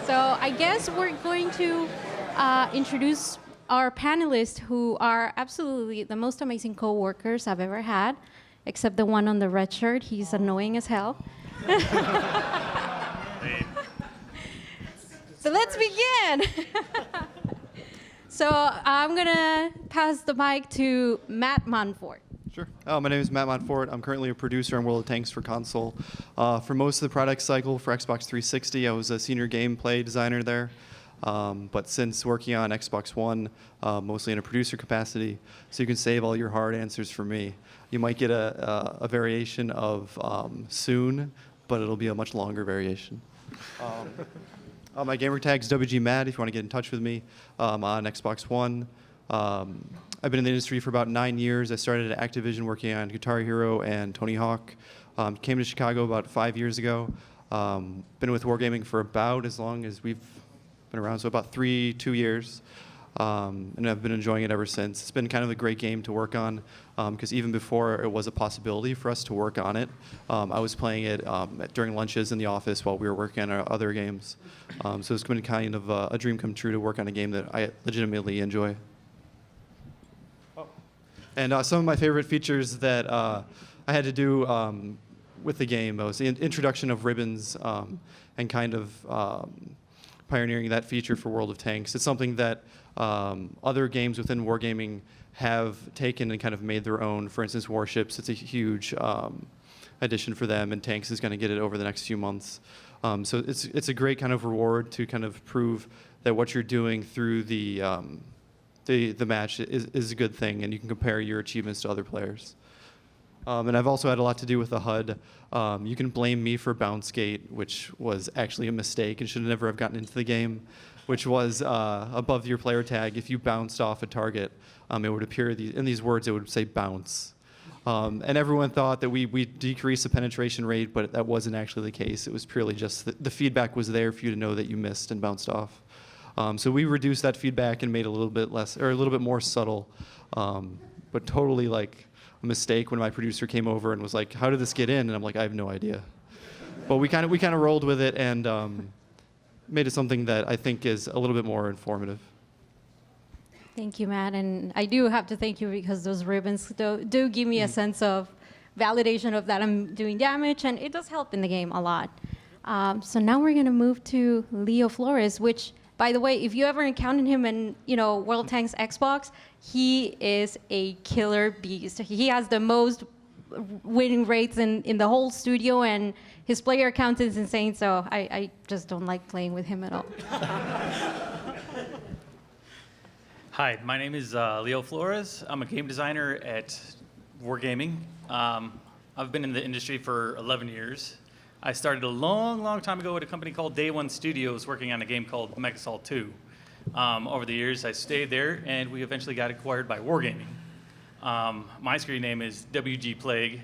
So I guess we're going to introduce our panelists who are absolutely the most amazing co-workers I've ever had, except the one on the red shirt. He's annoying as hell. So let's begin. So I'm going to pass the mic to Matt Monfort. Sure. My name is Matt Montfort. I'm currently a producer on World of Tanks for console. For most of the product cycle for Xbox 360, I was a senior gameplay designer there. But since working on Xbox One, mostly in a producer capacity, so you can save all your hard answers for me. You might get a variation of soon, but it'll be a much longer variation. My gamer tag's WGMad if you want to get in touch with me on Xbox One. I've been in the industry for about 9 years. I started at Activision working on Guitar Hero and Tony Hawk. Came to Chicago about 5 years ago. Been with Wargaming for about as long as we've been around, so about 2 years. And I've been enjoying it ever since. It's been kind of a great game to work on because even before it was a possibility for us to work on it, I was playing it during lunches in the office while we were working on our other games. So it's been kind of a dream come true to work on a game that I legitimately enjoy. And some of my favorite features that I had to do with the game was the introduction of ribbons and kind of pioneering that feature for World of Tanks. It's something that other games within Wargaming have taken and kind of made their own. For instance, Warships, it's a huge addition for them, and Tanks is going to get it over the next few months. So it's a great kind of reward to kind of prove that what you're doing through the match is a good thing, and you can compare your achievements to other players. And I've also had a lot to do with the HUD. You can blame me for Bounce Gate, which was actually a mistake and should never have gotten into the game, which was above your player tag. If you bounced off a target, it would appear in these words, it would say bounce. And everyone thought that we decreased the penetration rate, but that wasn't actually the case. It was purely just the feedback was there for you to know that you missed and bounced off. So we reduced that feedback and made it a little bit less, or a little bit more subtle, but totally like a mistake when my producer came over and was like, "How did this get in?" And I'm like, "I have no idea." But we kind of rolled with it and made it something that I think is a little bit more informative. Thank you, Matt. And I do have to thank you because those ribbons do give me a sense of validation of that I'm doing damage, and it does help in the game a lot. So now we're going to move to Leo Flores, which, by the way, if you ever encountered him in, World of Tanks Xbox, he is a killer beast. He has the most winning rates in the whole studio, and his player count is insane, so I just don't like playing with him at all. Hi, my name is Leo Flores. I'm a game designer at Wargaming. I've been in the industry for 11 years. I started a long, long time ago at a company called Day One Studios working on a game called Megasalt 2. Over the years, I stayed there, and we eventually got acquired by Wargaming. My screen name is WG Plague.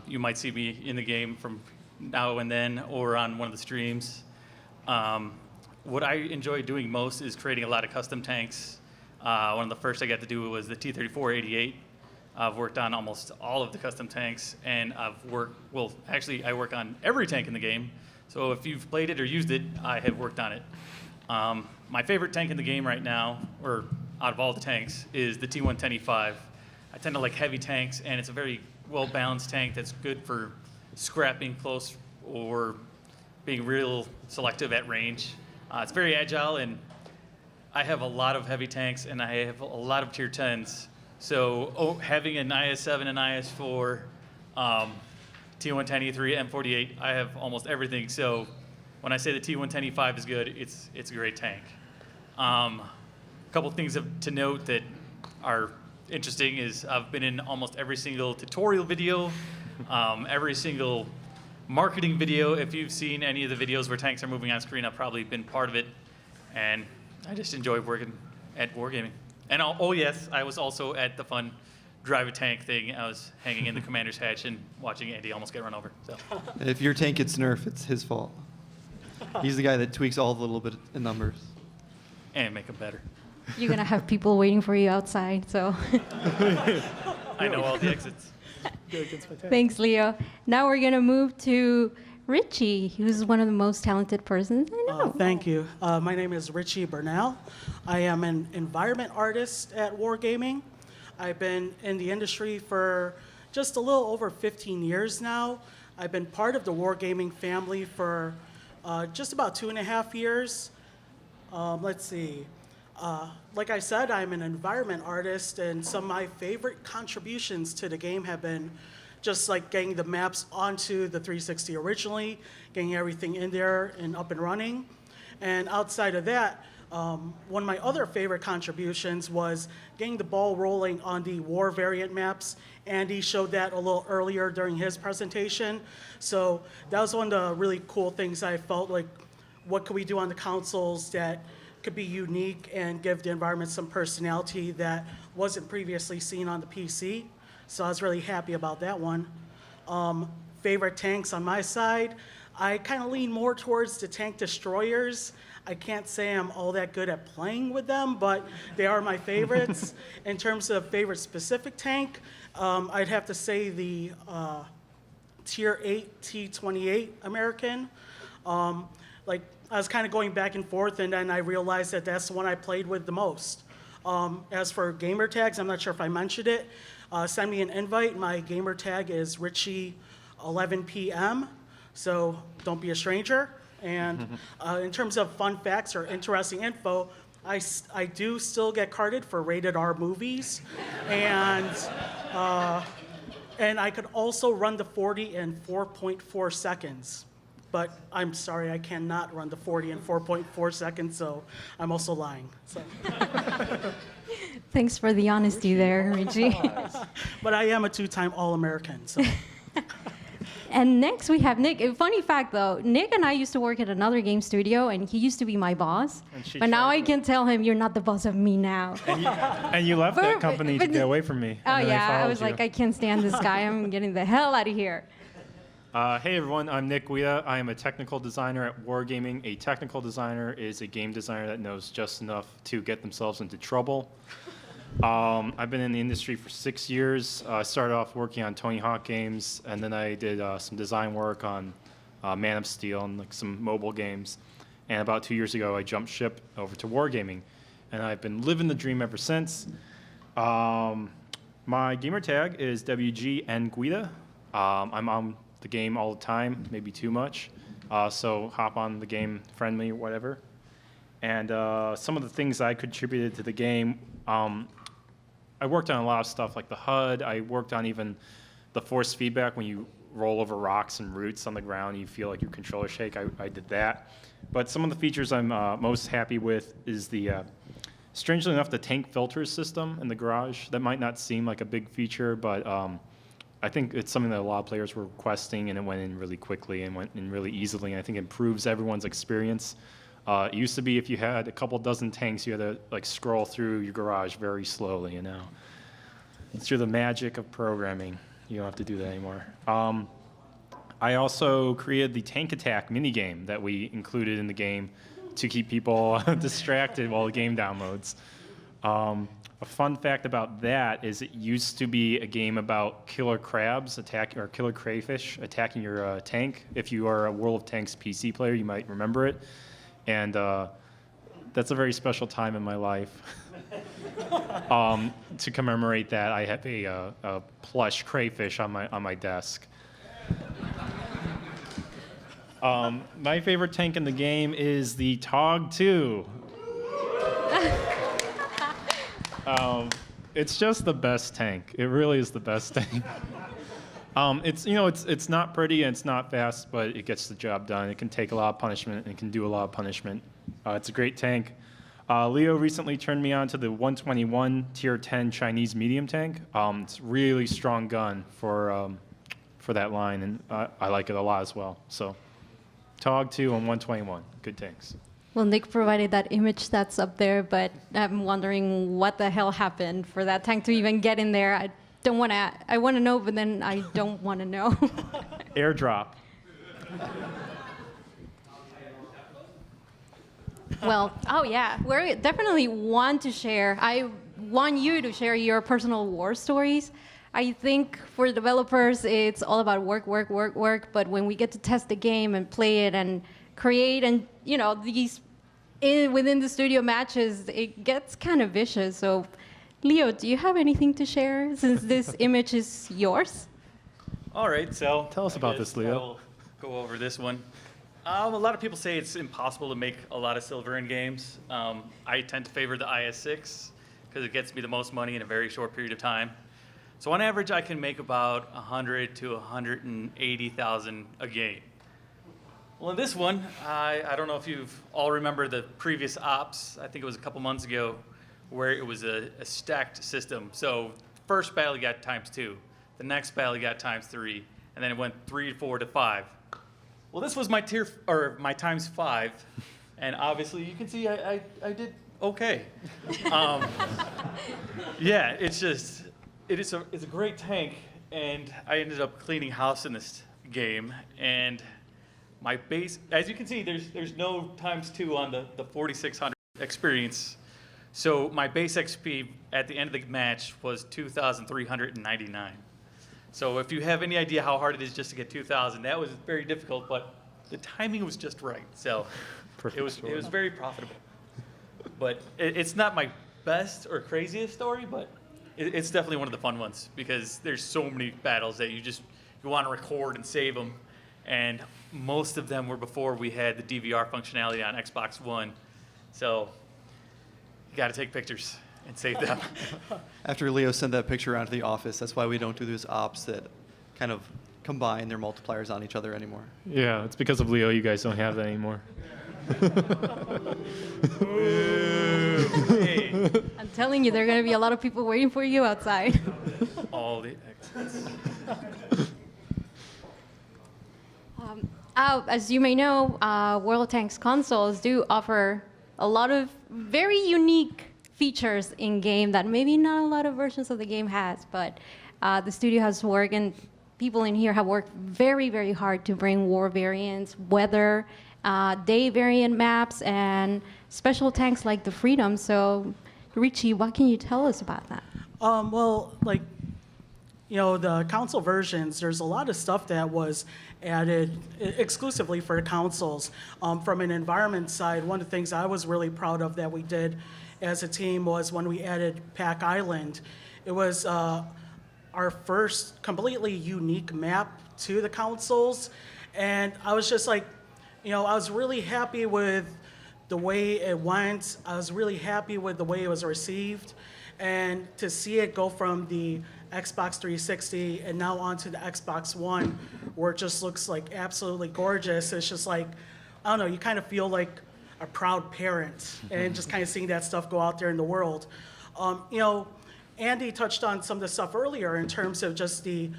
You might see me in the game from now and then or on one of the streams. What I enjoy doing most is creating a lot of custom tanks. One of the first I got to do was the T-34-88. I've worked on almost all of the custom tanks, and I work on every tank in the game. So if you've played it or used it, I have worked on it. My favorite tank in the game right now, or out of all the tanks, is the T-110E5. I tend to like heavy tanks, and it's a very well-balanced tank that's good for scrapping close or being real selective at range. It's very agile, and I have a lot of heavy tanks, and I have a lot of tier 10s. So having an IS-7 and IS-4, T-110E3, M48, I have almost everything. So when I say the T-110E5 is good, it's a great tank. A couple things to note that are interesting is I've been in almost every single tutorial video, every single marketing video. If you've seen any of the videos where tanks are moving on screen, I've probably been part of it. And I just enjoy working at Wargaming. And yes, I was also at the fun drive a tank thing. I was hanging in the commander's hatch and watching Andy almost get run over. So. If your tank gets nerfed, it's his fault. He's the guy that tweaks all the little bit of numbers. And make them better. You're going to have people waiting for you outside, so. I know all the exits. Thanks, Leo. Now we're going to move to Richie, who's one of the most talented persons I know. Thank you. My name is Richie Burnell. I am an environment artist at Wargaming. I've been in the industry for just a little over 15 years now. I've been part of the Wargaming family for just about 2.5 years. Let's see. Like I said, I'm an environment artist, and some of my favorite contributions to the game have been just like getting the maps onto the 360 originally, getting everything in there and up and running. And outside of that, one of my other favorite contributions was getting the ball rolling on the war variant maps. Andy showed that a little earlier during his presentation. So that was one of the really cool things I felt like, what could we do on the consoles that could be unique and give the environment some personality that wasn't previously seen on the PC. So I was really happy about that one. Favorite tanks on my side, I kind of lean more towards the tank destroyers. I can't say I'm all that good at playing with them, but they are my favorites. In terms of favorite specific tank, I'd have to say the Tier 8 T-28 American. Like, I was kind of going back and forth, and then I realized that that's the one I played with the most. As for gamer tags, I'm not sure if I mentioned it. Send me an invite. My gamer tag is Richie11PM, so don't be a stranger. And in terms of fun facts or interesting info, I do still get carded for rated R movies, and I could also run the 40 in 4.4 seconds. But I'm sorry, I cannot run the 40 in 4.4 seconds, so I'm also lying. So. Thanks for the honesty there, Richie. But I am a 2-time All-American, so. And next we have Nick. A funny fact though, Nick and I used to work at another game studio, and he used to be my boss. But now I can tell him, you're not the boss of me now. And you left that company to get away from me. Oh and then yeah, I was you. like, I can't stand this guy. I'm getting the hell out of here. Hey everyone, I'm Nick Guida. I am a technical designer at Wargaming. A technical designer is a game designer that knows just enough to get themselves into trouble. I've been in the industry for 6 years. I started off working on Tony Hawk games, and then I did some design work on Man of Steel and like some mobile games. And about 2 years ago, I jumped ship over to Wargaming, and I've been living the dream ever since. My gamer tag is WGN Guida. I'm on the game all the time, maybe too much. So hop on the game, friend me, whatever. And some of the things I contributed to the game, I worked on a lot of stuff like the HUD. I worked on even the force feedback when you roll over rocks and roots on the ground, you feel like your controller shake. I did that. But some of the features I'm most happy with is the, strangely enough, the tank filter system in the garage. That might not seem like a big feature, but I think it's something that a lot of players were requesting, and it went in really quickly and went in really easily, and I think it improves everyone's experience. It used to be if you had a couple dozen tanks, you had to like scroll through your garage very slowly, you know. It's through the magic of programming. You don't have to do that anymore. I also created the Tank Attack minigame that we included in the game to keep people distracted while the game downloads. A fun fact about that is it used to be a game about killer crabs or killer crayfish attacking your tank. If you are a World of Tanks PC player, you might remember it. And that's a very special time in my life. To commemorate that, I have a plush crayfish on my desk. My favorite tank in the game is the TOG 2. It's just the best tank. It really is the best tank. It's not pretty and it's not fast, but it gets the job done. It can take a lot of punishment and it can do a lot of punishment. It's a great tank. Leo recently turned me on to the 121 Tier 10 Chinese medium tank. It's a really strong gun for that line, and I like it a lot as well. So, TOG 2 and 121, good tanks. Well, Nick provided that image that's up there, but I'm wondering what the hell happened for that tank to even get in there. I want to know, but then I don't want to know. Airdrop. Well, oh yeah, we definitely want to share. I want you to share your personal war stories. I think for developers, it's all about work, work, work, work. But when we get to test the game and play it and create and, these within the studio matches, it gets kind of vicious. So, Leo, do you have anything to share since this image is yours? All right, so Tell us I about guess this, Leo. I'll go over this one. A lot of people say it's impossible to make a lot of silver in games. I tend to favor the IS6 because it gets me the most money in a very short period of time. So on average, I can make about 100 to 180,000 a game. Well, in this one, I don't know if you've all remember the previous ops. I think it was a couple months ago, where it was a stacked system. So first battle you got ×2, the next battle you got ×3, and then it went 3 to 4 to 5. Well, this was my my ×5, and obviously you can see I did okay. Yeah, it's a great tank, and I ended up cleaning house in this game, and my base, as you can see, there's no ×2 on the 4600 experience. So my base XP at the end of the match was 2,399. So if you have any idea how hard it is just to get 2,000, that was very difficult, but the timing was just right. So it was very profitable. But it's not my best or craziest story, but it's definitely one of the fun ones because there's so many battles that you want to record and save them. And most of them were before we had the DVR functionality on Xbox One. So you got to take pictures and save them. After Leo sent that picture around to the office, that's why we don't do those ops that kind of combine their multipliers on each other anymore. Yeah, it's because of Leo you guys don't have that anymore. Hey, I'm telling you, there are going to be a lot of people waiting for you outside. all the exits. As you may know, World of Tanks consoles do offer a lot of very unique features in game that maybe not a lot of versions of the game has, but the studio has worked and people in here have worked very, very hard to bring war variants, weather, day variant maps, and special tanks like the Freedom. So, Richie, what can you tell us about that? The console versions, there's a lot of stuff that was added exclusively for consoles. From an environment side, one of the things I was really proud of that we did as a team was when we added Pack Island. It was our first completely unique map to the consoles, and I was just like, I was really happy with the way it went. I was really happy with the way it was received, and to see it go from the Xbox 360 and now onto the Xbox One, where it just looks like absolutely gorgeous. It's just like, I don't know, you kind of feel like a proud parent and just kind of seeing that stuff go out there in the world. Andy touched on some of the stuff earlier in terms of just the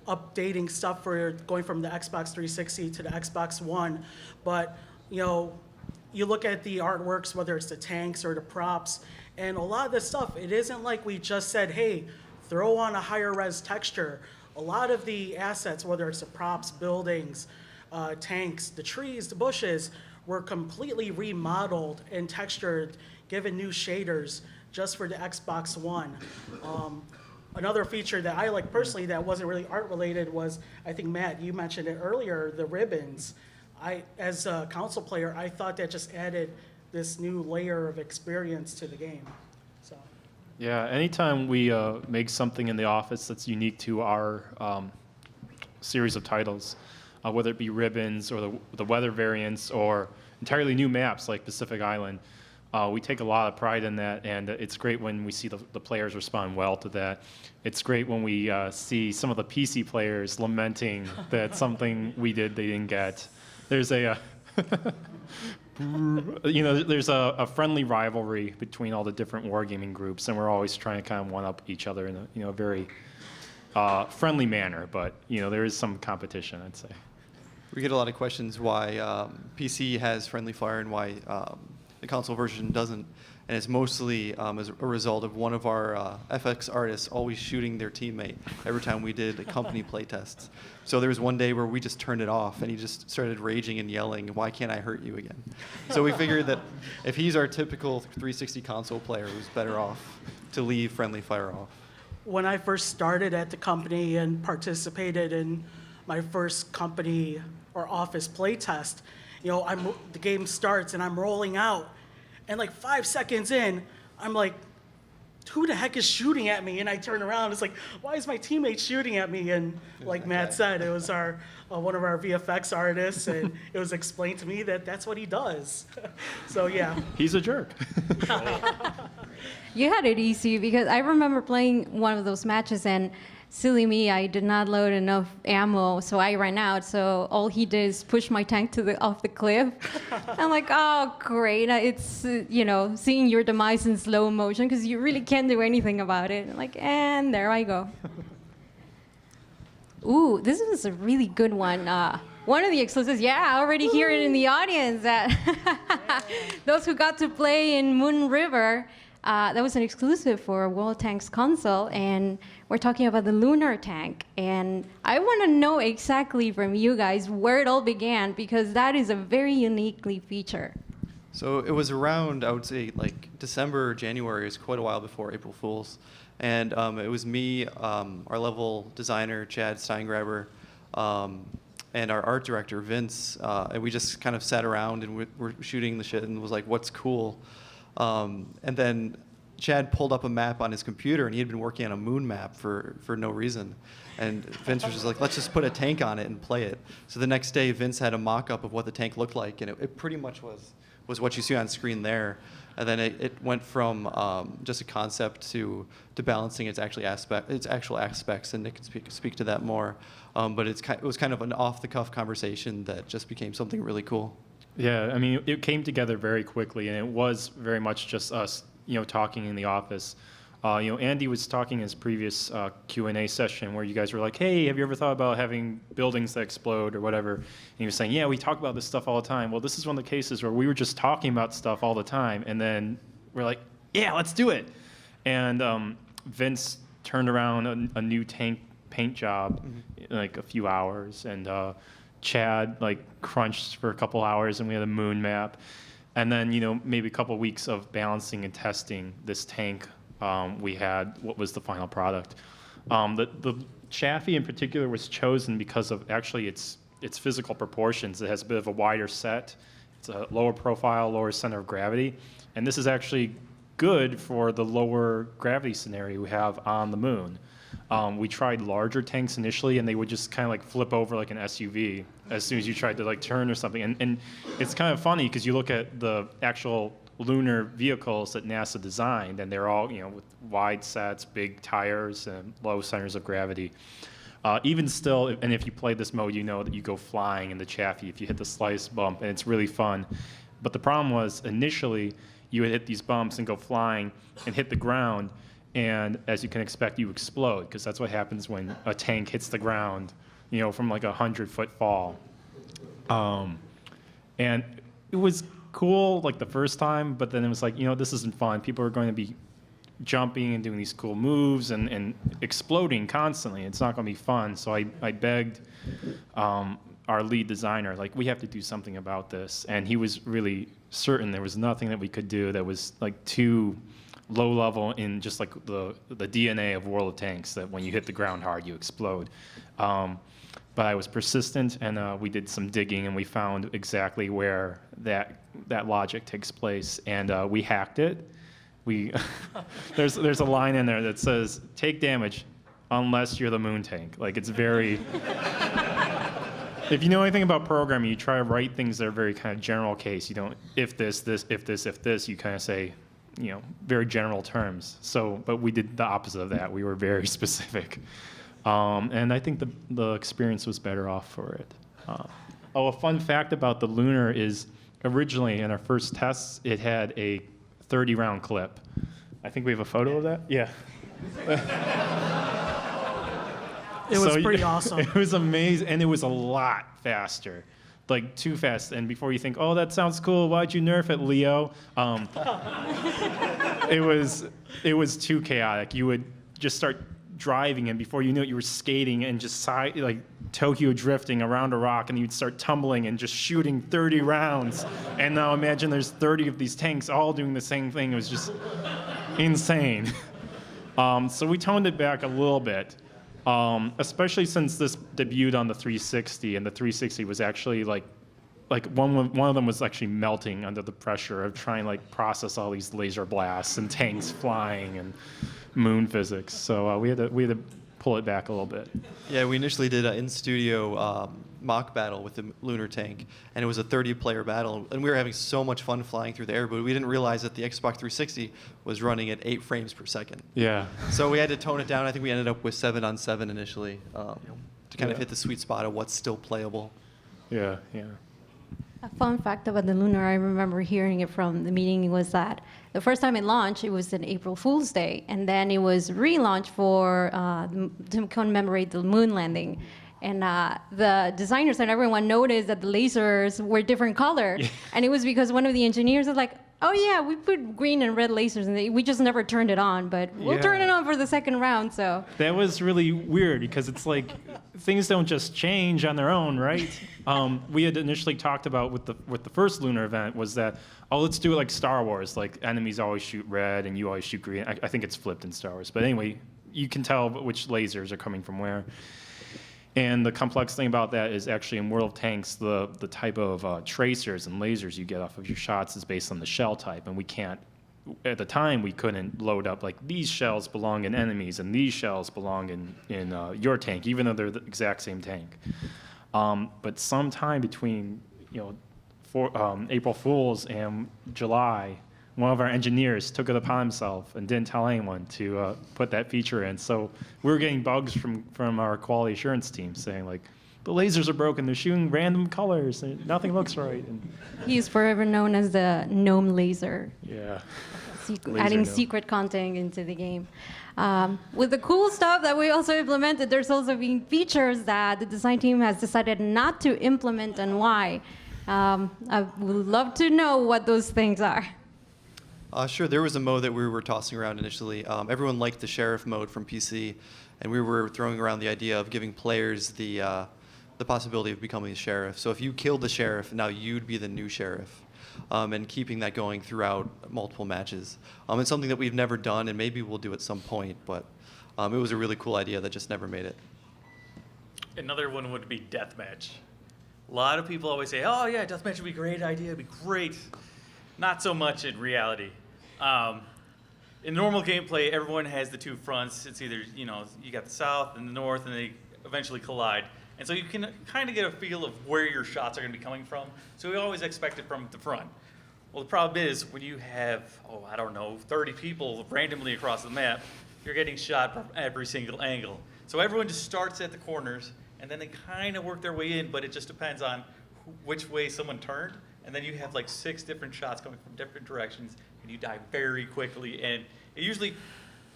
updating stuff for going from the Xbox 360 to the Xbox One. But, you look at the artworks, whether it's the tanks or the props, and a lot of this stuff, it isn't like we just said, hey, throw on a higher res texture. A lot of the assets, whether it's the props, buildings, tanks, the trees, the bushes, were completely remodeled and textured, given new shaders just for the Xbox One. Another feature that I like personally that wasn't really art related was, I think Matt, you mentioned it earlier, the ribbons. As a console player, I thought that just added this new layer of experience to the game. So. Yeah, anytime we make something in the office that's unique to our series of titles, whether it be ribbons or the weather variants or entirely new maps like Pacific Island, we take a lot of pride in that, and it's great when we see the players respond well to that. It's great when we see some of the PC players lamenting that something we did they didn't get. There's there's a friendly rivalry between all the different wargaming groups, and we're always trying to kind of one-up each other in a very friendly manner. But there is some competition, I'd say. We get a lot of questions why PC has friendly fire and why the console version doesn't, and it's mostly as a result of one of our FX artists always shooting their teammate every time we did company play tests. So there was one day where we just turned it off, and he just started raging and yelling, "Why can't I hurt you again?" So we figured that if he's our typical 360 console player, it was better off to leave friendly fire off. when I first started at the company and participated in my first company or office play test, the game starts and I'm rolling out, and like 5 seconds in, I'm like, who the heck is shooting at me? And I turn around, it's like, why is my teammate shooting at me? And like Matt said, it was one of our VFX artists, and it was explained to me that that's what he does. So yeah. He's a jerk. You had it easy because I remember playing one of those matches and silly me, I did not load enough ammo, so I ran out. So all he did is push my tank off the cliff. I'm like, oh, great. It's, seeing your demise in slow motion because you really can't do anything about it. I'm like, and there I go. Ooh, this is a really good one. One of the exclusives, I already hear it in the audience. Those who got to play in Moon River, that was an exclusive for World Tanks console, and we're talking about the lunar tank. And I want to know exactly from you guys where it all began, because that is a very uniquely feature. So it was around, I would say, like December or January. It was quite a while before April Fool's. And it was me, our level designer, Chad Steingraber, and our art director, Vince. And we just kind of sat around and were shooting the shit and was like, what's cool? And then Chad pulled up a map on his computer, and he had been working on a moon map for no reason. And Vince was just like, let's just put a tank on it and play it. So the next day, Vince had a mock-up of what the tank looked like, and it pretty much was what you see on screen there. And then it went from just a concept to balancing its actual aspects, and Nick can speak to that more. But it was kind of an off-the-cuff conversation that just became something really cool. Yeah, I mean, it came together very quickly, and it was very much just us, talking in the office. Andy was talking in his previous Q&A session where you guys were like, hey, have you ever thought about having buildings that explode or whatever? And he was saying, yeah, we talk about this stuff all the time. Well, this is one of the cases where we were just talking about stuff all the time, and then we're like, yeah, let's do it. And Vince turned around a new tank paint job in like a few hours, and Chad crunched for a couple hours, and we had a moon map. And then, maybe a couple weeks of balancing and testing this tank, we had what was the final product. The Chaffee in particular was chosen because of actually its physical proportions. It has a bit of a wider set. It's a lower profile, lower center of gravity. And this is actually good for the lower gravity scenario we have on the moon. We tried larger tanks initially, and they would just kind of flip over like an SUV as soon as you tried to turn or something. And it's kind of funny because you look at the actual lunar vehicles that NASA designed, and they're all with wide sets, big tires, and low centers of gravity. Even still, and if you play this mode, you know that you go flying in the Chaffee if you hit the slice bump, and it's really fun. But the problem was initially you would hit these bumps and go flying and hit the ground. And as you can expect, you explode, because that's what happens when a tank hits the ground, from like 100-foot fall. And it was cool the first time, but then it was like, this isn't fun. People are going to be jumping and doing these cool moves and exploding constantly. It's not going to be fun. So I begged our lead designer, we have to do something about this. And he was really certain there was nothing that we could do that was too low level in just the DNA of World of Tanks, that when you hit the ground hard, you explode. But I was persistent, and we did some digging, and we found exactly where that logic takes place, and we hacked it. There's a line in there that says, take damage unless you're the moon tank. It's very... If you know anything about programming, you try to write things that are very kind of general case. You don't, if this, if this, you kind of say, very general terms. But we did the opposite of that. We were very specific. And I think the experience was better off for it. A fun fact about the Lunar is originally in our first tests, it had a 30-round clip. I think we have a photo of that? Yeah. It was pretty awesome. It was amazing, and it was a lot faster. Too fast. And before you think, oh, that sounds cool, why'd you nerf it, Leo? It was too chaotic. You would just start driving, and before you knew it, you were skating and just Tokyo drifting around a rock, and you'd start tumbling and just shooting 30 rounds. And now imagine there's 30 of these tanks all doing the same thing. It was just insane. So we toned it back a little bit, especially since this debuted on the 360, and the 360 was actually like one of them was actually melting under the pressure of trying to like process all these laser blasts and tanks flying and moon physics. So we had to pull it back a little bit. Yeah, we initially did an in-studio mock battle with the lunar tank, and it was a 30-player battle, and we were having so much fun flying through the air, but we didn't realize that the Xbox 360 was running at 8 frames per second. Yeah. So we had to tone it down. I think we ended up with 7-on-7 initially to kind of hit the sweet spot of what's still playable. Yeah. A fun fact about the Lunar, I remember hearing it from the meeting, was that the first time it launched, it was an April Fool's Day, and then it was relaunched to commemorate the moon landing. And the designers and everyone noticed that the lasers were different color, and it was because one of the engineers was like, "Oh yeah, we put green and red lasers, and we just never turned it on, but we'll turn it on for the second round." So that was really weird because it's like things don't just change on their own, right? We had initially talked about with the first lunar event was that, let's do it like Star Wars, like enemies always shoot red and you always shoot green. I think it's flipped in Star Wars, but anyway, you can tell which lasers are coming from where. And the complex thing about that is actually in World of Tanks, the type of tracers and lasers you get off of your shots is based on the shell type, and we can't. At the time, we couldn't load up like these shells belong in enemies and these shells belong in your tank, even though they're the exact same tank. But sometime between April Fools and July, one of our engineers took it upon himself and didn't tell anyone to put that feature in. So we were getting bugs from our quality assurance team saying like, the lasers are broken, they're shooting random colors, and nothing looks right. And he's forever known as the gnome laser. yeah. Adding secret content into the game. With the cool stuff that we also implemented, there's also been features that the design team has decided not to implement, and why. I would love to know what those things are. Sure, there was a mode that we were tossing around initially. Everyone liked the sheriff mode from PC, and we were throwing around the idea of giving players the possibility of becoming a sheriff. So if you killed the sheriff, now you'd be the new sheriff, and keeping that going throughout multiple matches. It's something that we've never done, and maybe we'll do at some point, but it was a really cool idea that just never made it. Another one would be deathmatch. A lot of people always say, "Oh yeah, deathmatch would be a great idea, it'd be great." Not so much in reality. In normal gameplay, everyone has the two fronts. It's either, you got the south and the north, and they eventually collide. And so you can kind of get a feel of where your shots are going to be coming from. So we always expect it from the front. Well, the problem is when you have, 30 people randomly across the map, you're getting shot from every single angle. So everyone just starts at the corners, and then they kind of work their way in, but it just depends on which way someone turned. And then you have like 6 different shots coming from different directions, and you die very quickly. And it usually,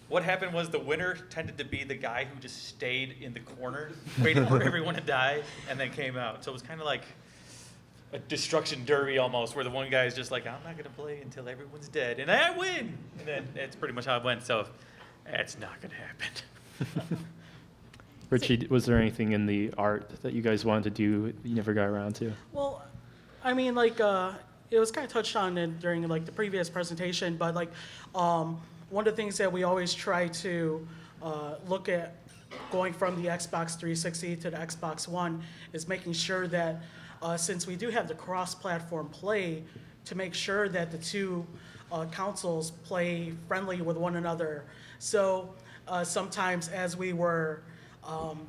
what happened was the winner tended to be the guy who just stayed in the corner, waiting for everyone to die, and then came out. So it was kind of like a destruction derby almost, where the one guy is just like, I'm not going to play until everyone's dead, and I win. And then that's pretty much how it went. So that's not going to happen. Richie, was there anything in the art that you guys wanted to do that you never got around to? Well, I mean, like, it was kind of touched on during like the previous presentation, but like, one of the things that we always try to look at going from the Xbox 360 to the Xbox One is making sure that since we do have the cross-platform play, to make sure that the two consoles play friendly with one another. So sometimes as we were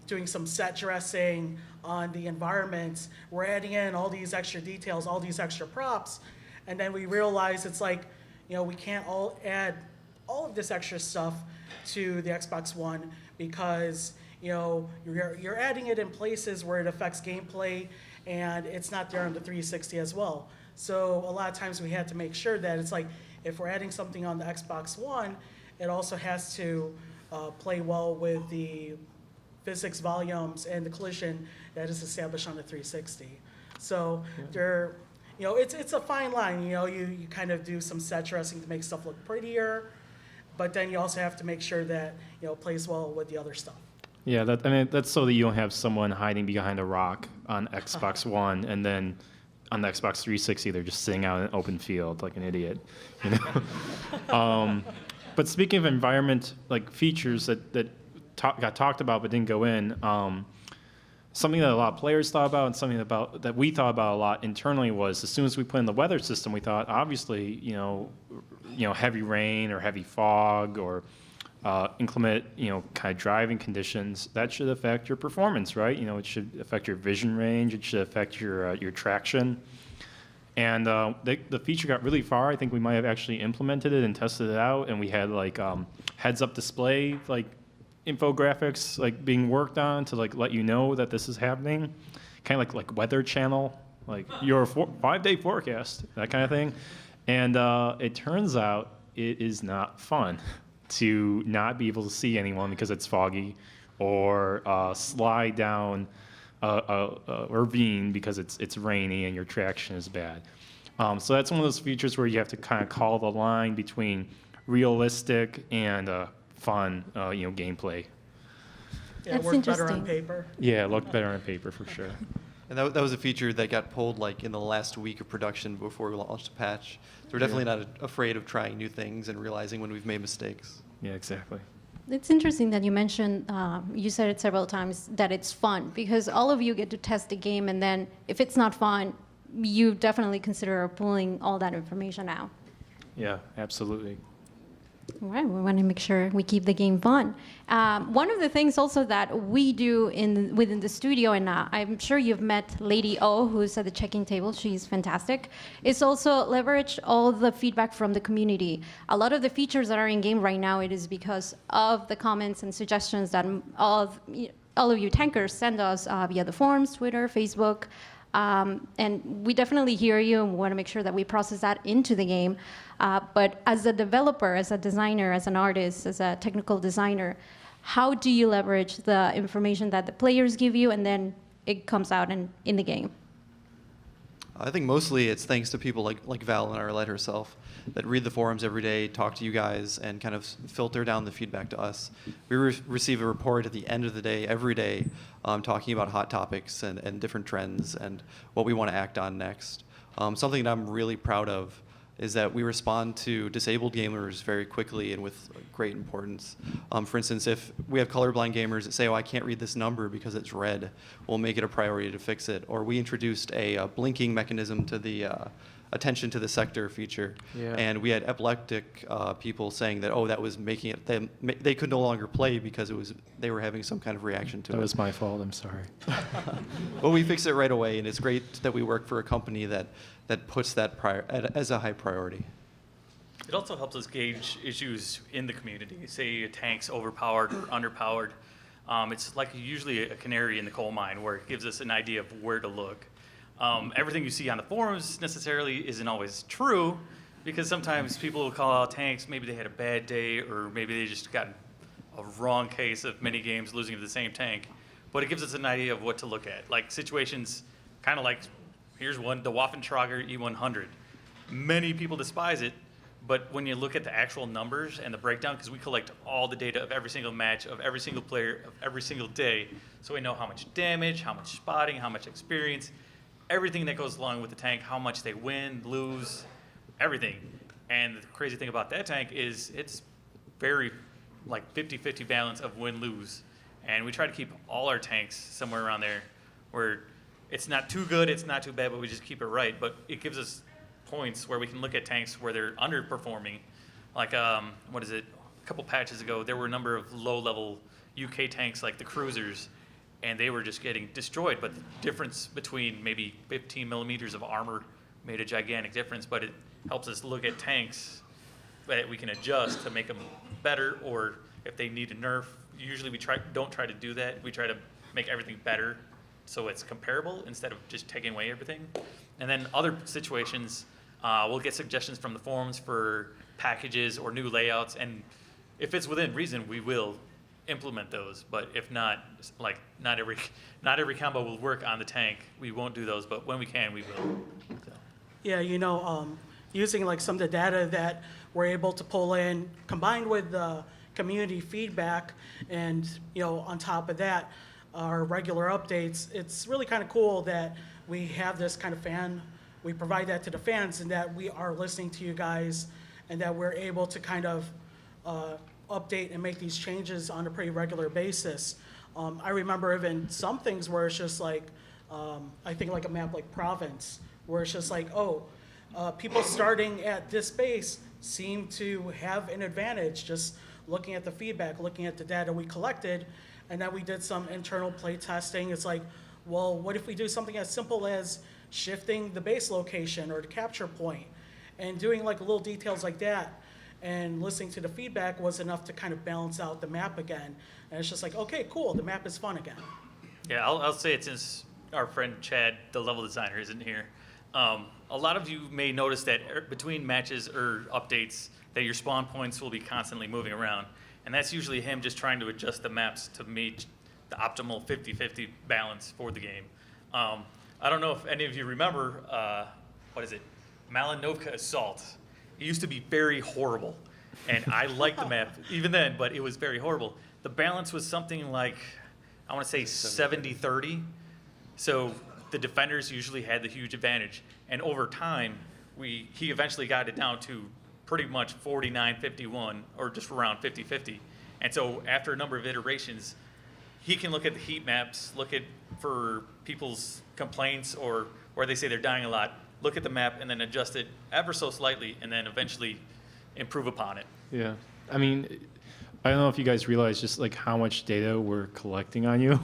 doing some set dressing on the environments, we're adding in all these extra details, all these extra props, and then we realize it's like, we can't all add all of this extra stuff to the Xbox One because, you're adding it in places where it affects gameplay, and it's not there on the 360 as well. So a lot of times we had to make sure that it's like, if we're adding something on the Xbox One, it also has to play well with the physics volumes and the collision that is established on the 360. So it's a fine line. You kind of do some set dressing to make stuff look prettier, but then you also have to make sure that it plays well with the other stuff. Yeah, that's so that you don't have someone hiding behind a rock on Xbox One, and then on the Xbox 360 they're just sitting out in an open field like an idiot. But speaking of environment, like features that got talked about but didn't go in, something that a lot of players thought about and something that we thought about a lot internally was as soon as we put in the weather system, we thought obviously, heavy rain or heavy fog or inclement, kind of driving conditions, that should affect your performance, right? It should affect your vision range. It should affect your traction. And the feature got really far. I think we might have actually implemented it and tested it out. And we had like heads-up display, like infographics, like being worked on to like let you know that this is happening, kind of like Weather Channel, like your 5-day forecast, that kind of thing. And it turns out it is not fun to not be able to see anyone because it's foggy, or slide down a ravine because it's rainy and your traction is bad. So that's one of those features where you have to kind of call the line between realistic and fun, gameplay. Yeah, That's it worked better on interesting. paper. Yeah, it looked better on paper for sure. And that was a feature that got pulled like in the last week of production before we launched a patch. So we're definitely not afraid of trying new things and realizing when we've made mistakes. Yeah, exactly. It's interesting that you mentioned, you said it several times, that it's fun, because all of you get to test the game, and then if it's not fun, you definitely consider pulling all that information out. Yeah, absolutely. All right, we want to make sure we keep the game fun. One of the things also that we do within the studio, and I'm sure you've met Lady O, who's at the checking table. She's fantastic. Is also leverage all the feedback from the community. A lot of the features that are in game right now, it is because of the comments and suggestions that all of you tankers send us via the forums, Twitter, Facebook. And we definitely hear you, and we want to make sure that we process that into the game. But as a developer, as a designer, as an artist, as a technical designer, how do you leverage the information that the players give you, and then it comes out in the game? I think mostly it's thanks to people like Val and Arlette herself that read the forums every day, talk to you guys, and kind of filter down the feedback to us. We receive a report at the end of the day, every day, talking about hot topics and different trends and what we want to act on next. Something that I'm really proud of is that we respond to disabled gamers very quickly and with great importance. For instance, if we have colorblind gamers that say, oh, I can't read this number because it's red, we'll make it a priority to fix it. Or we introduced a blinking mechanism to the attention to the sector feature. Yeah. And we had epileptic people saying that, oh, that was making it, they could no longer play because they were having some kind of reaction to it. That was my fault, I'm sorry. Well, we fixed it right away, and it's great that we work for a company that puts that as a high priority. It also helps us gauge issues in the community. Say a tank's overpowered or underpowered. It's like usually a canary in the coal mine where it gives us an idea of where to look. Everything you see on the forums necessarily isn't always true, because sometimes people will call out tanks, maybe they had a bad day, or maybe they just got a wrong case of many games losing to the same tank. But it gives us an idea of what to look at. Like situations kind of like, here's one, the Waffentrager E100. Many people despise it, but when you look at the actual numbers and the breakdown, because we collect all the data of every single match, of every single player, of every single day, so we know how much damage, how much spotting, how much experience, everything that goes along with the tank, how much they win, lose, everything. And the crazy thing about that tank is it's very like 50-50 balance of win-lose. And we try to keep all our tanks somewhere around there where it's not too good, it's not too bad, but we just keep it right. But it gives us points where we can look at tanks where they're underperforming. Like, a couple patches ago, there were a number of low-level UK tanks like the cruisers, and they were just getting destroyed. But the difference between maybe 15 millimeters of armor made a gigantic difference. But it helps us look at tanks that we can adjust to make them better, or if they need a nerf. Usually we don't try to do that. We try to make everything better so it's comparable instead of just taking away everything. And then other situations, we'll get suggestions from the forums for packages or new layouts, and if it's within reason, we will implement those. But if not, like not every combo will work on the tank. We won't do those, but when we can, we will. So. Yeah, using like some of the data that we're able to pull in, combined with the community feedback, and on top of that, our regular updates, it's really kind of cool that we have this kind of we provide that to the fans, and that we are listening to you guys, and that we're able to kind of update and make these changes on a pretty regular basis. I remember even some things where it's just like, I think like a map like Province, where it's just like, people starting at this base seem to have an advantage just looking at the feedback, looking at the data we collected, and then we did some internal play testing. It's like, well, what if we do something as simple as shifting the base location or the capture point, and doing like little details like that, and listening to the feedback was enough to kind of balance out the map again. And it's just like, okay, cool, the map is fun again. Yeah, I'll say it since our friend Chad, the level designer, isn't here. A lot of you may notice that between matches or updates that your spawn points will be constantly moving around. And that's usually him just trying to adjust the maps to meet the optimal 50-50 balance for the game. I don't know if any of you remember, Malinovka Assault. It used to be very horrible. And I liked the map even then, but it was very horrible. The balance was something like, I want to say 70-30. So the defenders usually had the huge advantage. And over time, he eventually got it down to pretty much 49-51, or just around 50-50. And so after a number of iterations, he can look at the heat maps, for people's complaints or where they say they're dying a lot, look at the map and then adjust it ever so slightly and then eventually improve upon it. Yeah. I mean, I don't know if you guys realize just like how much data we're collecting on you.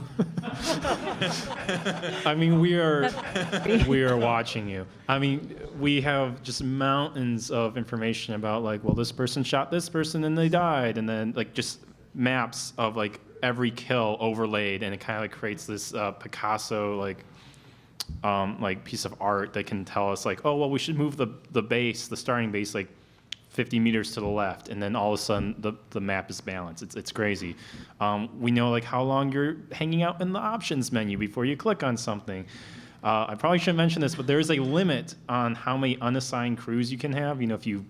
I mean, we are watching you. I mean, we have just mountains of information about like, well, this person shot this person and they died, and then like just maps of like every kill overlaid, and it kind of like creates this Picasso like piece of art that can tell us like, oh well, we should move the starting base like 50 meters to the left, and then all of a sudden the map is balanced. It's crazy. We know like how long you're hanging out in the options menu before you click on something. I probably shouldn't mention this, but there is a limit on how many unassigned crews you can have. You know, if you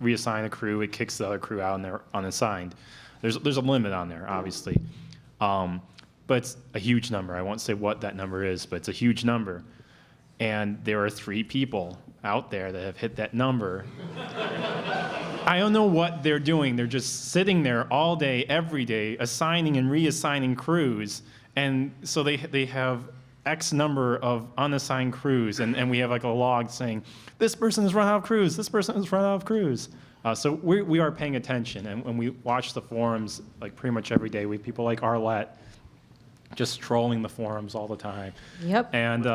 reassign a crew, it kicks the other crew out and they're unassigned. There's a limit on there, obviously. But it's a huge number. I won't say what that number is, but it's a huge number. And there are 3 people out there that have hit that number. I don't know what they're doing. They're just sitting there all day, every day, assigning and reassigning crews. And so they have X number of unassigned crews, and we have like a log saying, this person has run out of crews, this person has run out of crews. So we are paying attention, and when we watch the forums like pretty much every day, we have people like Arlette just trolling the forums all the time. Yep. And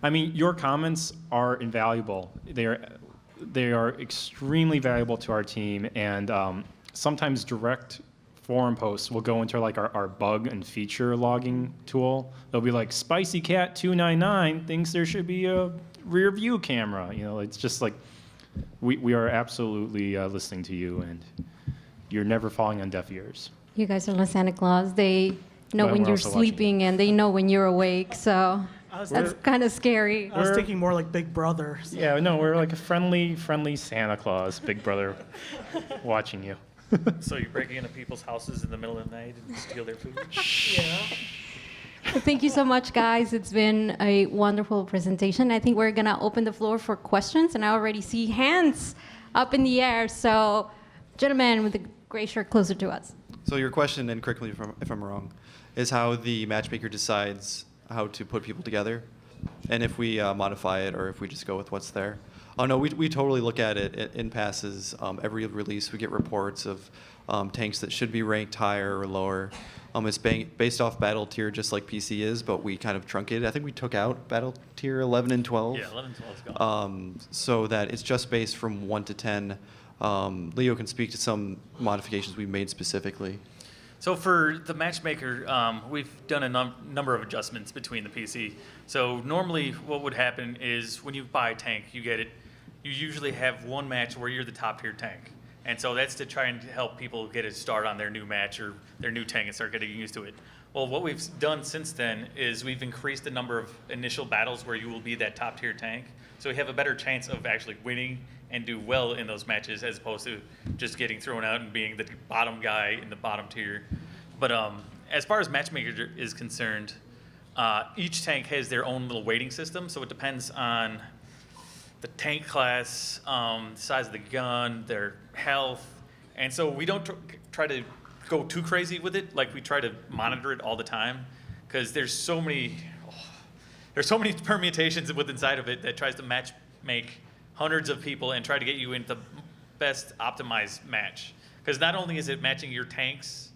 I mean, your comments are invaluable. They are extremely valuable to our team, and sometimes direct forum posts will go into like our bug and feature logging tool. They'll be like, Spicy Cat 299 thinks there should be a rear view camera. You know, it's just like we are absolutely listening to you, and you're never falling on deaf ears. You guys are like Santa Claus. They know But when we're you're also watching sleeping and they know when you're awake. So that's kind of scary. I was thinking more like Big Brother. So. Yeah, no, we're like a friendly Santa Claus, Big Brother, watching you. So you're breaking into people's houses in the middle of the night and steal their food? Yeah. Well, thank you so much, guys. It's been a wonderful presentation. I think we're going to open the floor for questions, and I already see hands up in the air. So, gentlemen with the gray shirt closer to us. So your question, and correct me if I'm wrong, is how the matchmaker decides how to put people together, and if we modify it or if we just go with what's there. Oh no, we totally look at it in passes. Every release, we get reports of tanks that should be ranked higher or lower. It's based off battle tier, just like PC is, but we kind of truncated. I think we took out battle tier 11 and 12. Yeah, 11 and 12 is gone. So that it's just based from 1 to 10. Leo can speak to some modifications we made specifically. So for the matchmaker, we've done a number of adjustments between the PC. So normally what would happen is when you buy a tank, you usually have one match where you're the top tier tank. And so that's to try and help people get a start on their new match or their new tank and start getting used to it. Well, what we've done since then is we've increased the number of initial battles where you will be that top tier tank. So we have a better chance of actually winning and do well in those matches as opposed to just getting thrown out and being the bottom guy in the bottom tier. But as far as matchmaker is concerned, each tank has their own little weighting system. So it depends on the tank class, the size of the gun, their health, And so we don't try to go too crazy with it. Like we try to monitor it all the time because there's so many permutations with inside of it that tries to make hundreds of people and try to get you into the best optimized match. Because not only is it matching your tanks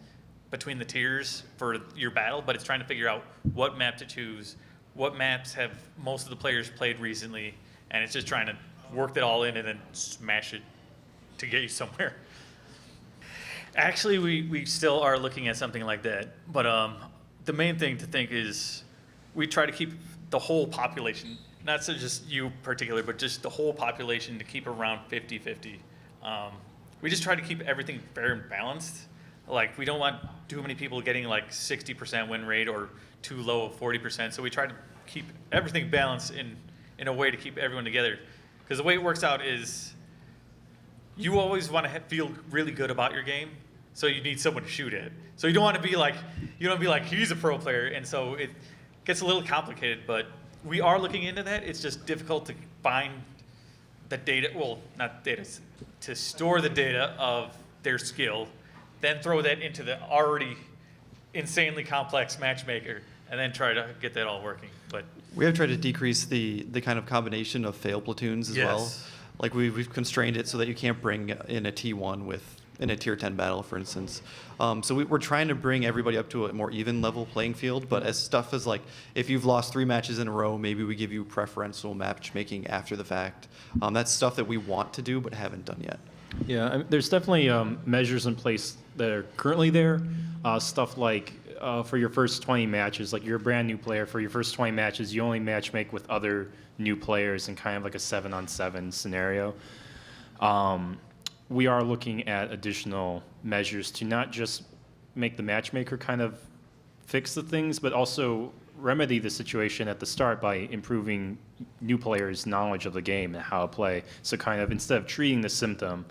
between the tiers for your battle, but it's trying to figure out what map to choose, what maps have most of the players played recently, and it's just trying to work that all in and then smash it to get you somewhere. Actually, we still are looking at something like that, but the main thing to think is we try to keep the whole population, not so just you particular, but just the whole population to keep around 50-50. We just try to keep everything fair and balanced. Like we don't want too many people getting like 60% win rate or too low of 40%. So we try to keep everything balanced in a way to keep everyone together. Because the way it works out is you always want to feel really good about your game. So you need someone to shoot at. So you don't want to be like, he's a pro player. And so it gets a little complicated, but we are looking into that. It's just difficult to find the data, well, not data, to store the data of their skill, then throw that into the already insanely complex matchmaker, and then try to get that all working. But We have tried to decrease the kind of combination of fail platoons as well. Yes. Like we've constrained it so that you can't bring in a T1 in a tier 10 battle, for instance. So we're trying to bring everybody up to a more even level playing field, but as stuff as like, if you've lost 3 matches in a row, maybe we give you preferential matchmaking after the fact. That's stuff that we want to do but haven't done yet. Yeah, there's definitely measures in place that are currently there. Stuff like for your first 20 matches, like you're a brand new player, for your first 20 matches, you only matchmake with other new players in kind of like a 7-on-7 scenario. We are looking at additional measures to not just make the matchmaker kind of fix the things, but also remedy the situation at the start by improving new players' knowledge of the game and how to play. So kind of instead of treating the symptom,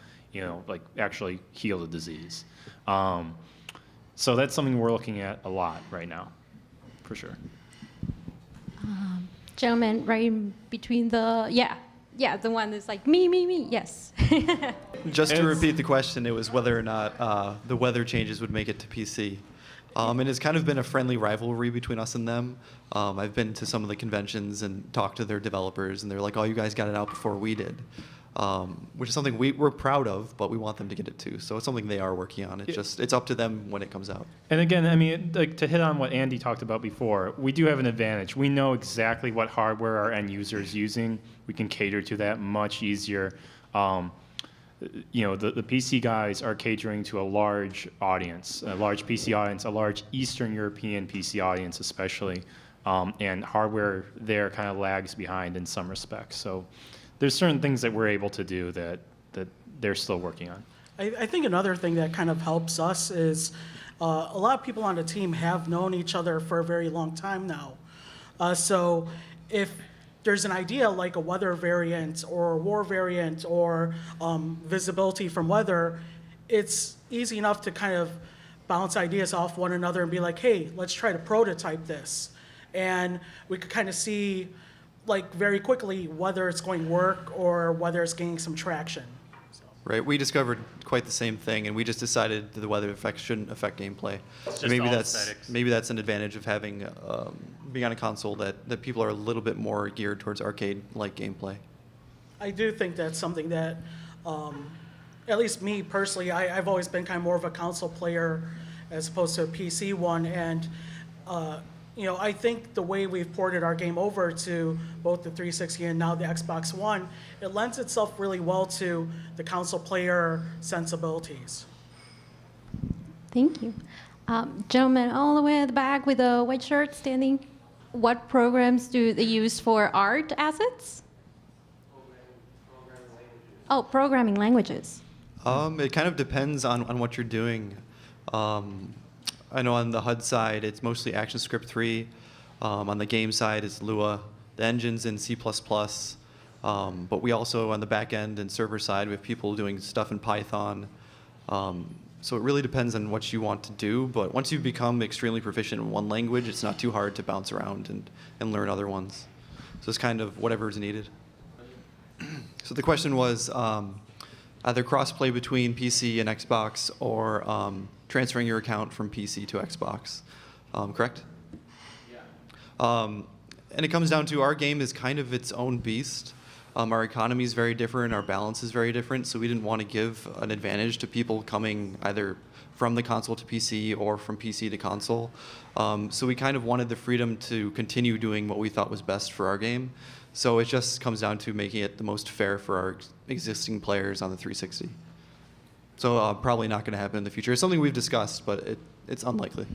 like actually heal the disease. So that's something we're looking at a lot right now, for sure. Gentleman, right in between the the one that's like me, yes. Just to It's- repeat the question, it was whether or not the weather changes would make it to PC. And it's kind of been a friendly rivalry between us and them. I've been to some of the conventions and talked to their developers, and they're like, "Oh, you guys got it out before we did," which is something we're proud of, but we want them to get it too. So it's something they are working on. It's up to them when it comes out. And again, I mean, like to hit on what Andy talked about before, we do have an advantage. We know exactly what hardware our end user is using. We can cater to that much easier. The PC guys are catering to a large audience, a large PC audience, a large Eastern European PC audience especially, and hardware there kind of lags behind in some respects. So there's certain things that we're able to do that they're still working on. I think another thing that kind of helps us is a lot of people on the team have known each other for a very long time now. So if there's an idea like a weather variant or war variant or visibility from weather, it's easy enough to kind of bounce ideas off one another and be like, hey, let's try to prototype this. And we could kind of see like very quickly whether it's going to work or whether it's gaining some traction. Right, we discovered quite the same thing, and we just decided that the weather effects shouldn't affect gameplay. It's And just all aesthetics. maybe that's an advantage of having being on a console that people are a little bit more geared towards arcade-like gameplay. I do think that's something that, at least me personally, I've always been kind of more of a console player as opposed to a PC one. And, I think the way we've ported our game over to both the 360 and now the Xbox One, it lends itself really well to the console player sensibilities. Thank you. Gentleman all the way at the back with a white shirt standing. What programs do they use for art assets? Oh, programming languages. It kind of depends on what you're doing. I know on the HUD side, it's mostly ActionScript 3. On the game side, it's Lua. The engine's in C++. But we also, on the back end and server side, we have people doing stuff in Python. So it really depends on what you want to do. But once you become extremely proficient in one language, it's not too hard to bounce around and learn other ones. So it's kind of whatever is needed. So the question was, either cross-play between PC and Xbox or transferring your account from PC to Xbox. Correct? And it comes down to our game is kind of its own beast. Our economy is very different, our balance is very different, so we didn't want to give an advantage to people coming either from the console to PC or from PC to console. So we kind of wanted the freedom to continue doing what we thought was best for our game. So it just comes down to making it the most fair for our existing players on the 360. So probably not going to happen in the future. It's something we've discussed, but it's unlikely.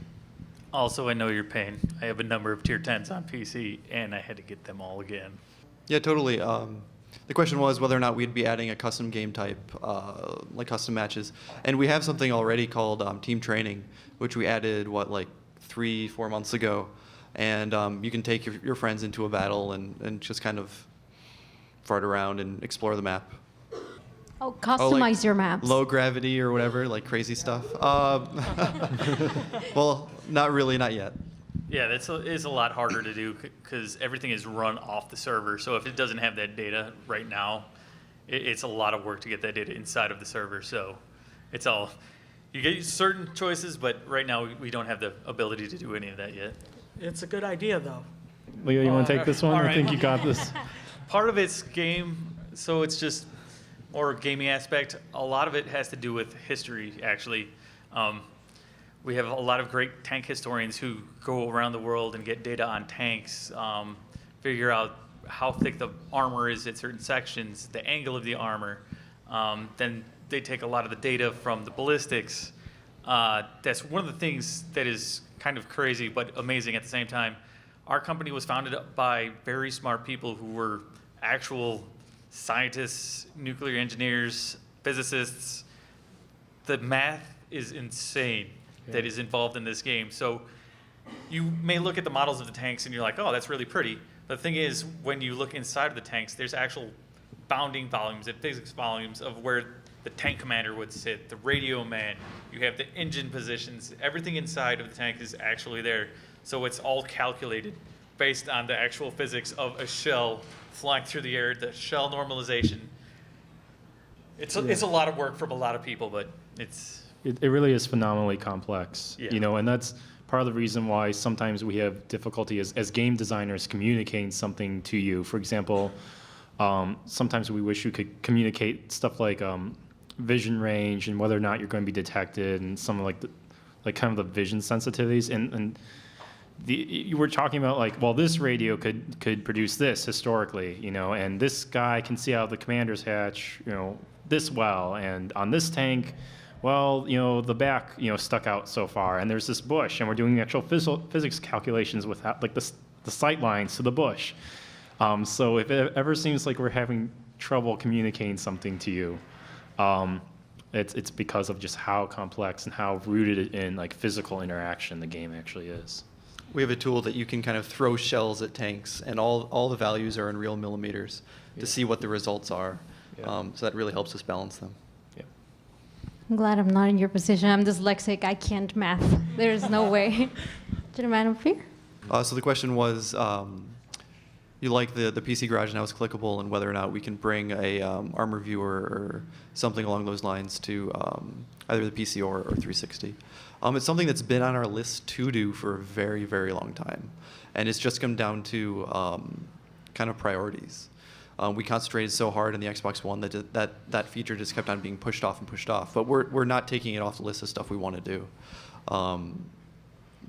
Also, I know your pain. I have a number of tier 10s on PC, and I had to get them all again. Yeah, totally. The question was whether or not we'd be adding a custom game type, like custom matches. And we have something already called team training, which we added, like 3-4 months ago. And you can take your friends into a battle and just kind of fart around and explore the map. Oh, customize your maps. Low gravity or whatever, like crazy stuff. Well, not really, not yet. Yeah, it's a lot harder to do because everything is run off the server. So if it doesn't have that data right now, it's a lot of work to get that data inside of the server. So it's all, you get certain choices, but right now we don't have the ability to do any of that yet. It's a good idea, though. Leo, you want to take this one? all I right. think you got this. Part of it's game, so it's just more gaming aspect. A lot of it has to do with history, actually. We have a lot of great tank historians who go around the world and get data on tanks, figure out how thick the armor is at certain sections, the angle of the armor. Then they take a lot of the data from the ballistics. That's one of the things that is kind of crazy but amazing at the same time. Our company was founded by very smart people who were actual scientists, nuclear engineers, physicists. The math is insane that is involved in this game. So you may look at the models of the tanks and you're like, oh, that's really pretty. But the thing is, when you look inside of the tanks, there's actual bounding volumes and physics volumes of where the tank commander would sit, the radio man, you have the engine positions, everything inside of the tank is actually there. So it's all calculated based on the actual physics of a shell flying through the air, the shell normalization. It's a lot of work from a lot of people, but It really is phenomenally complex, Yeah. you know, and that's part of the reason why sometimes we have difficulty as game designers communicating something to you. For example, sometimes we wish we could communicate stuff like vision range and whether or not you're going to be detected and some of kind of the vision sensitivities. And you were talking about like, well, this radio could produce this historically, you know, and this guy can see out of the commander's hatch, you know, this well, and on this tank, well, you know, the back, you know, stuck out so far, and there's this bush, and we're doing actual physics calculations with like the sight lines to the bush. So if it ever seems like we're having trouble communicating something to you, it's because of just how complex and how rooted in like physical interaction the game actually is. We have a tool that you can kind of throw shells at tanks, and all the values are in real millimeters to see what the results are. Yeah. So that really helps us balance them. I'm glad I'm not in your position. I'm dyslexic. I can't math. There's no way. Gentleman up here. So the question was, you like the PC Garage and how it's clickable, and whether or not we can bring a armor viewer or something along those lines to either the PC or 360. It's something that's been on our list to do for a very, very long time, and it's just come down to kind of priorities. We concentrated so hard on the Xbox One that feature just kept on being pushed off and pushed off. But we're not taking it off the list of stuff we want to do.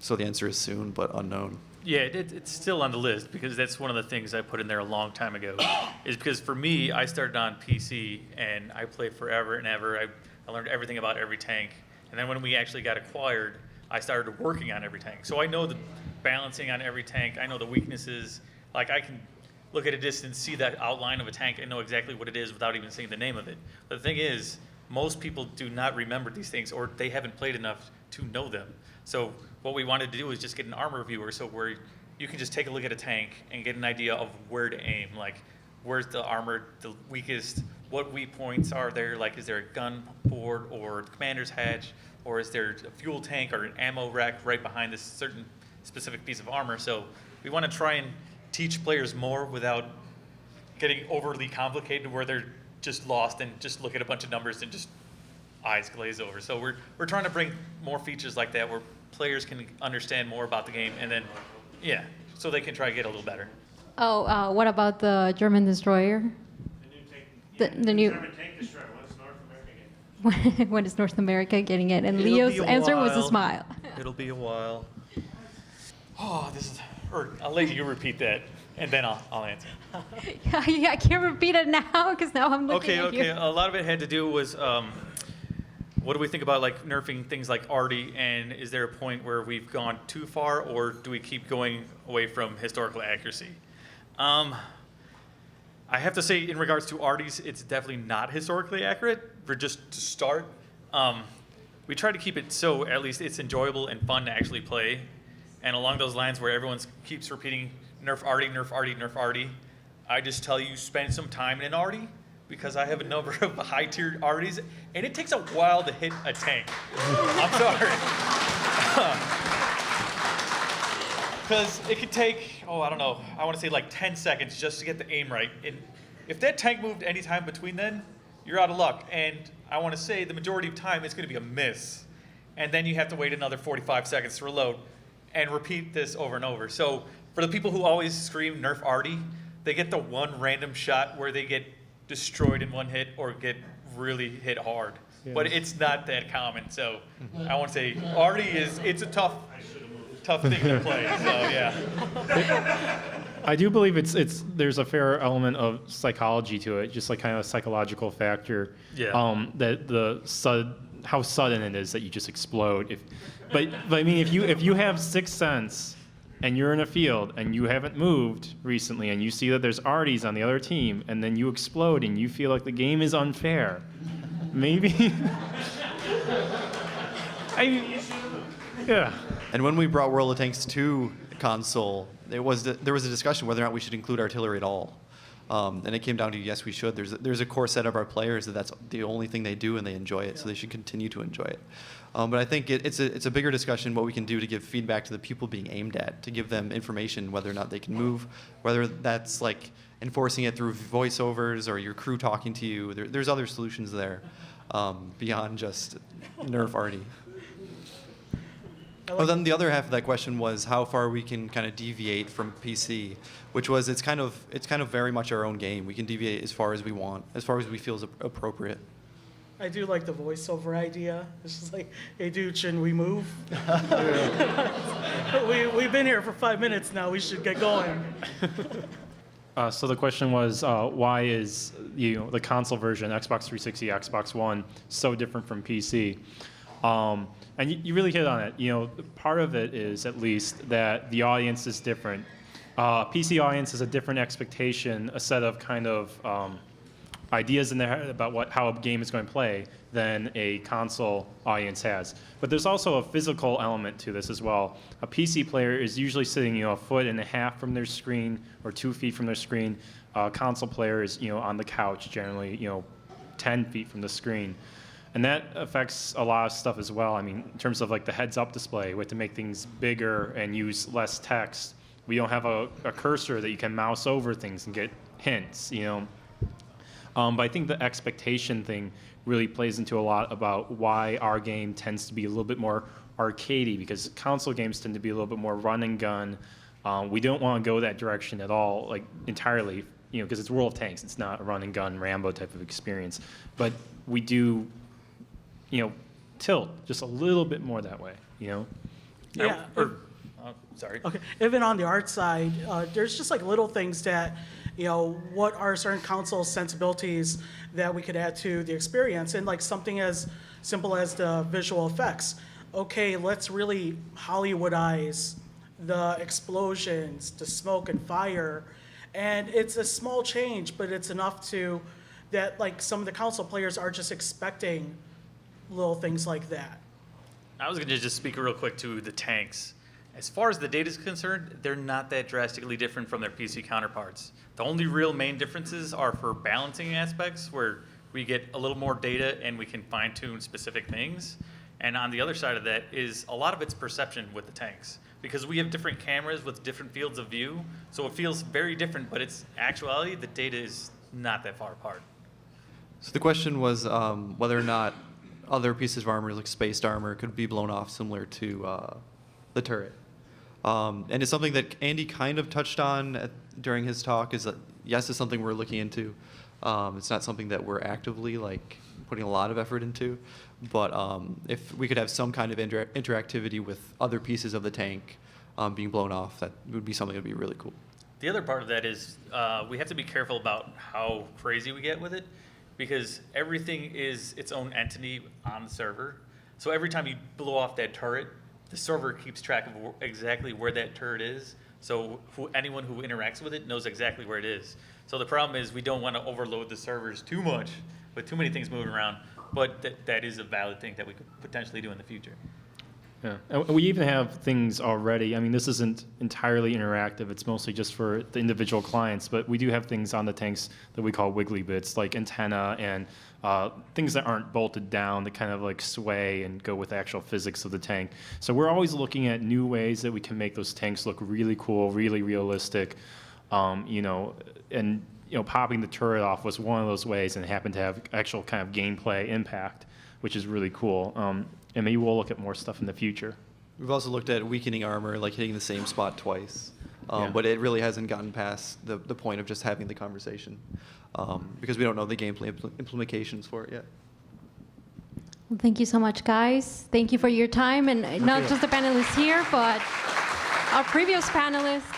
So the answer is soon, but unknown. Yeah, it's still on the list because that's one of the things I put in there a long time ago. Is because for me, I started on PC and I played forever and ever. I learned everything about every tank. And then when we actually got acquired, I started working on every tank. So I know the balancing on every tank. I know the weaknesses. Like I can look at a distance, see that outline of a tank, and know exactly what it is without even seeing the name of it. But the thing is, most people do not remember these things, or they haven't played enough to know them. So what we wanted to do is just get an armor viewer, so where you can just take a look at a tank and get an idea of where to aim. Like, where's the armor the weakest? What weak points are there? Like, is there a gun port or the commander's hatch? Or is there a fuel tank or an ammo rack right behind this certain specific piece of armor? So we want to try and teach players more without getting overly complicated where they're just lost and just look at a bunch of numbers and just eyes glaze over. So we're trying to bring more features like that where players can understand more about the game, and then, yeah, so they can try to get a little better. Oh, what about the German destroyer? The new German tank destroyer. What's North America getting? when is North America getting it? And It'll Leo's be a answer was a while. smile. It'll be a while. Oh, this is, or I'll let you repeat that, and then I'll answer. I can't repeat it now because now I'm looking at Okay. you. A lot of it had to do was, what do we think about like nerfing things like Artie, and is there a point where we've gone too far, or do we keep going away from historical accuracy? I have to say, in regards to Artie's, it's definitely not historically accurate. For just to start, we try to keep it so at least it's enjoyable and fun to actually play. And along those lines, where everyone keeps repeating nerf Artie, nerf Artie, nerf Artie, I just tell you spend some time in Artie, because I have a number of high-tiered Arties, and it takes a while to hit a tank. I'm sorry. Because it could take, I don't know, I want to say like 10 seconds just to get the aim right. And if that tank moved any time between then, you're out of luck. And I want to say the majority of time it's going to be a miss. And then you have to wait another 45 seconds to reload and repeat this over and over. So for the people who always scream nerf Artie, they get the one random shot where they get destroyed in one hit or get really hit hard. But it's not that common. So I want to say Artie it's a tough thing to play. So yeah. I do believe there's a fair element of psychology to it, just like kind of a psychological factor. Yeah. That how sudden it is that you just explode. But I mean, if you have sixth sense and you're in a field and you haven't moved recently and you see that there's Arties on the other team and then you explode and you feel like the game is unfair, maybe. Yeah. And when we brought World of Tanks to console, there was a discussion whether or not we should include artillery at all. And it came down to yes, we should. There's a core set of our players that's the only thing they do and they enjoy it, so they should continue to enjoy it. But I think it's a bigger discussion what we can do to give feedback to the people being aimed at, to give them information whether or not they can move, whether that's like enforcing it through voiceovers or your crew talking to you. There's other solutions there beyond just nerf Artie. Well, then the other half of that question was how far we can kind of deviate from PC, which was it's kind of very much our own game. We can deviate as far as we want, as far as we feel is appropriate. I do like the voiceover idea. It's just like, hey, dude, shouldn't we move? We've been here for 5 minutes now. We should get going. So the question was, why is the console version, Xbox 360, Xbox One, so different from PC? And you really hit on it. Part of it is at least that the audience is different. PC audience has a different expectation, a set of kind of ideas in their head about how a game is going to play than a console audience has. But there's also a physical element to this as well. A PC player is usually sitting, a foot and a half from their screen or 2 feet from their screen. A console player is, on the couch generally, 10 feet from the screen. And that affects a lot of stuff as well. I mean, in terms of like the heads-up display, we have to make things bigger and use less text. We don't have a cursor that you can mouse over things and get hints, But I think the expectation thing really plays into a lot about why our game tends to be a little bit more arcadey, because console games tend to be a little bit more run and gun. We don't want to go that direction at all, like entirely, because it's World of Tanks. It's not a run and gun Rambo type of experience. But we do, tilt just a little bit more that way, Yeah. Sorry. Okay. Even on the art side, there's just like little things that, what are certain console sensibilities that we could add to the experience, and like something as simple as the visual effects. Okay, let's really Hollywoodize the explosions, the smoke and fire, and it's a small change, but it's enough that like some of the console players are just expecting little things like that. I was going to just speak real quick to the tanks. As far as the data is concerned, they're not that drastically different from their PC counterparts. The only real main differences are for balancing aspects, where we get a little more data and we can fine-tune specific things. And on the other side of that is a lot of it's perception with the tanks, because we have different cameras with different fields of view, so it feels very different, but it's actuality, the data is not that far apart. So the question was whether or not other pieces of armor, like spaced armor, could be blown off similar to the turret. And it's something that Andy kind of touched on during his talk. Is that yes, it's something we're looking into. It's not something that we're actively like putting a lot of effort into. But if we could have some kind of interactivity with other pieces of the tank being blown off, that would be something that would be really cool. The other part of that is we have to be careful about how crazy we get with it, because everything is its own entity on the server. So every time you blow off that turret, the server keeps track of exactly where that turret is. So anyone who interacts with it knows exactly where it is. So the problem is we don't want to overload the servers too much with too many things moving around. But that is a valid thing that we could potentially do in the future. Yeah, and we even have things already. I mean, this isn't entirely interactive. It's mostly just for the individual clients, but we do have things on the tanks that we call wiggly bits, like antenna and things that aren't bolted down that kind of like sway and go with the actual physics of the tank. So we're always looking at new ways that we can make those tanks look really cool, really realistic, you know, and you know, popping the turret off was one of those ways, and it happened to have actual kind of gameplay impact, which is really cool. And maybe we'll look at more stuff in the future. We've also looked at weakening armor, like hitting the same spot twice. Yeah. But it really hasn't gotten past the point of just having the conversation because we don't know the gameplay implications for it yet. Well, thank you so much, guys. Thank you for your time, and not just the panelists here, but our previous panelists.